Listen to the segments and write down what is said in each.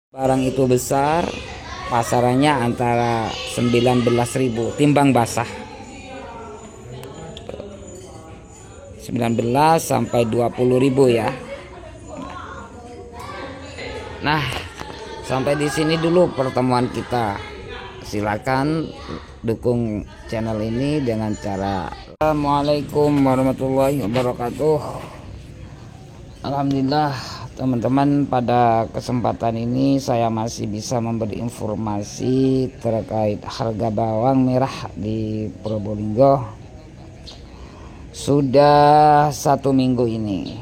Barang itu besar, pasarannya antara 19.000 timbang basah. 19 sampai 20.000 ya. Nah, sampai di sini dulu pertemuan kita. Silakan dukung channel ini dengan cara Assalamualaikum warahmatullahi wabarakatuh. Alhamdulillah teman-teman, pada kesempatan ini saya masih bisa memberi informasi terkait harga bawang merah di Probolinggo. Sudah 1 minggu ini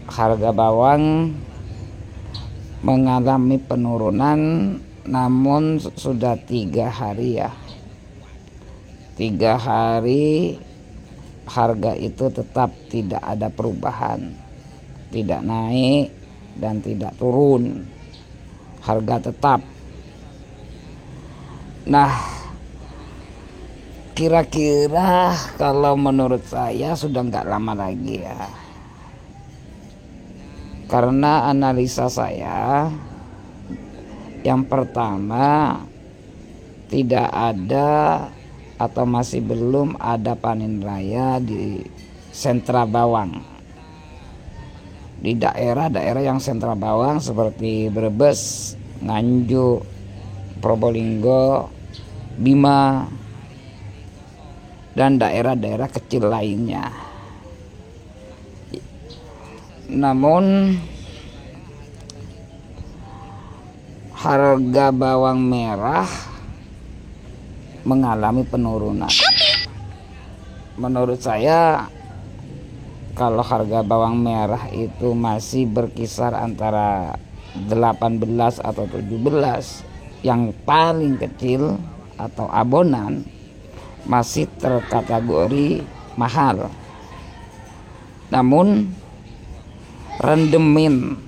harga bawang mengalami penurunan, namun sudah 3 hari ya, 3 hari harga itu tetap tidak ada perubahan, tidak naik dan tidak turun, harga tetap. Nah, kira-kira kalau menurut saya sudah nggak lama lagi ya, karena analisa saya yang pertama, tidak ada atau masih belum ada panen raya di sentra bawang. Di daerah-daerah yang sentra bawang seperti Brebes, Nganjuk, Probolinggo, Bima, dan daerah-daerah kecil lainnya. Namun harga bawang merah mengalami penurunan. Menurut saya, kalau harga bawang merah itu masih berkisar antara 18 atau 17, yang paling kecil atau abonan masih terkategori mahal. Namun rendemen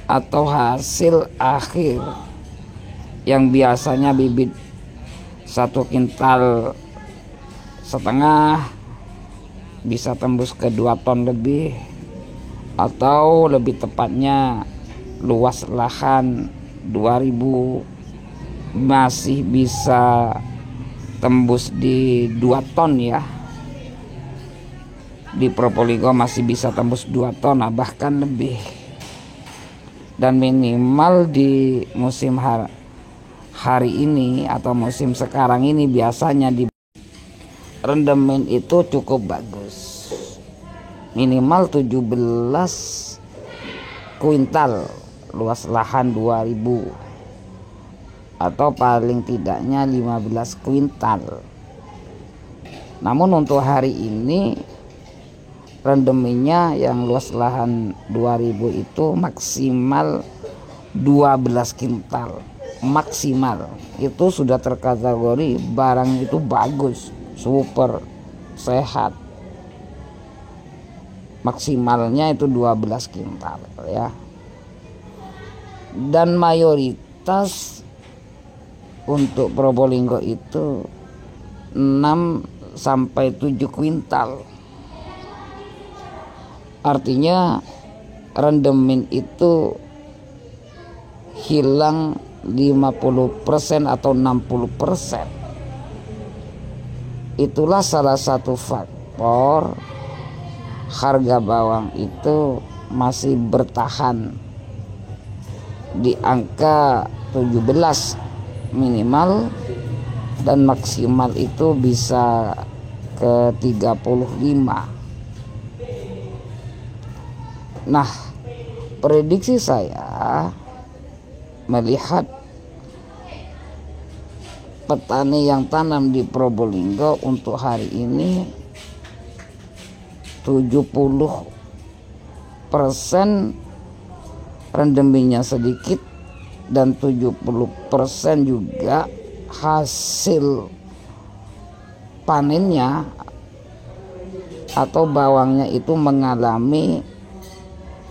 atau hasil akhir yang biasanya bibit 1,5 kintal bisa tembus ke 2 ton lebih, atau lebih tepatnya luas lahan 2000 masih bisa tembus di 2 ton ya. Di Probolinggo masih bisa tembus 2 ton, bahkan lebih. Dan minimal di musim hari ini atau musim sekarang ini biasanya di rendemen itu cukup bagus, minimal 17 kuintal, luas lahan 2000, atau paling tidaknya 15 kuintal. Namun untuk hari ini rendemennya yang luas lahan 2000 itu maksimal 12 kintal, maksimal. Itu sudah terkategori barang itu bagus, super, sehat. Maksimalnya itu 12 kintal ya. Dan mayoritas untuk Probolinggo itu 6 sampai 7 kuintal. Artinya rendemen itu hilang 50% atau 60%. Itulah salah satu faktor harga bawang itu masih bertahan di angka 17 minimal, dan maksimal itu bisa ke 35. Nah, prediksi saya melihat petani yang tanam di Probolinggo untuk hari ini 70% rendemennya sedikit, dan 70% juga hasil panennya atau bawangnya itu mengalami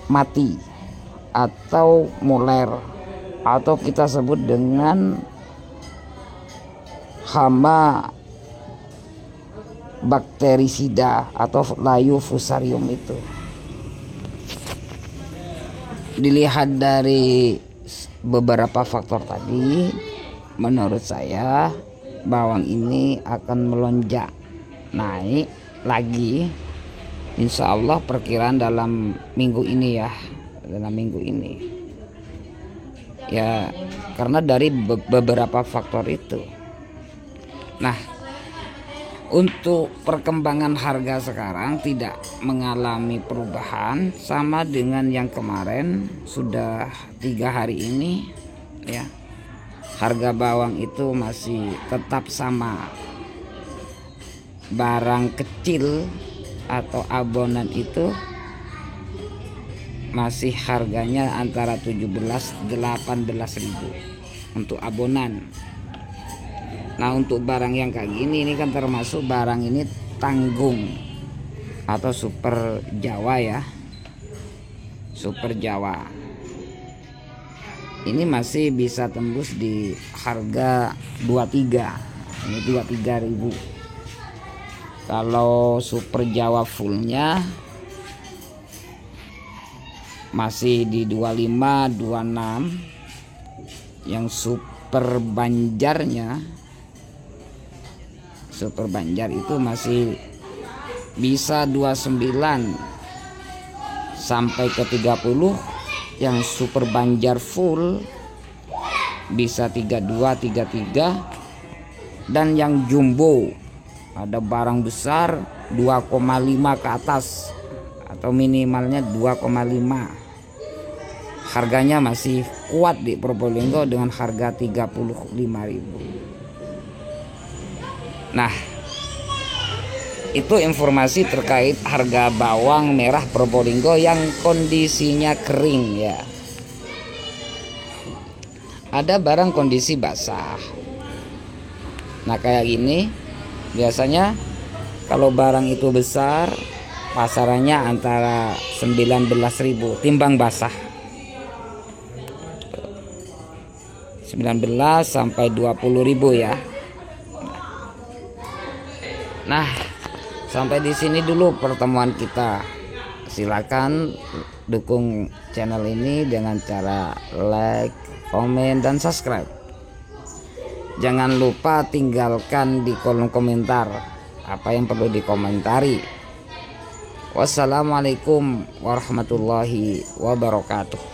mati atau muler, atau kita sebut dengan hama bakterisida atau layu fusarium itu. Dilihat dari beberapa faktor tadi, menurut saya bawang ini akan melonjak naik lagi, insya Allah perkiraan dalam minggu ini ya, karena dari beberapa faktor itu. Nah, untuk perkembangan harga sekarang tidak mengalami perubahan, sama dengan yang kemarin. Sudah 3 hari ini ya, harga bawang itu masih tetap sama. Barang kecil atau abonan itu masih harganya antara 17-18 ribu untuk abonan. Nah, untuk barang yang kayak gini ini kan termasuk barang ini tanggung atau super Jawa ya, super Jawa. Ini masih bisa tembus di harga 23, ini 23 ribu. Kalau super Jawa fullnya masih di 25, 26. Yang super Banjar itu masih bisa 29 sampai ke 30. Yang super Banjar full bisa 32, 33. Dan yang jumbo, ada barang besar 2,5 ke atas atau minimalnya 2,5. Harganya masih kuat di Probolinggo dengan harga 35.000. Nah, itu informasi terkait harga bawang merah Probolinggo yang kondisinya kering ya. Ada barang kondisi basah. Nah, kayak gini biasanya kalau barang itu besar, pasarannya antara 19.000 timbang basah. 19 sampai 20.000 ya. Nah, sampai di sini dulu pertemuan kita. Silakan dukung channel ini dengan cara like, komen, dan subscribe. Jangan lupa tinggalkan di kolom komentar apa yang perlu dikomentari. Wassalamualaikum warahmatullahi wabarakatuh.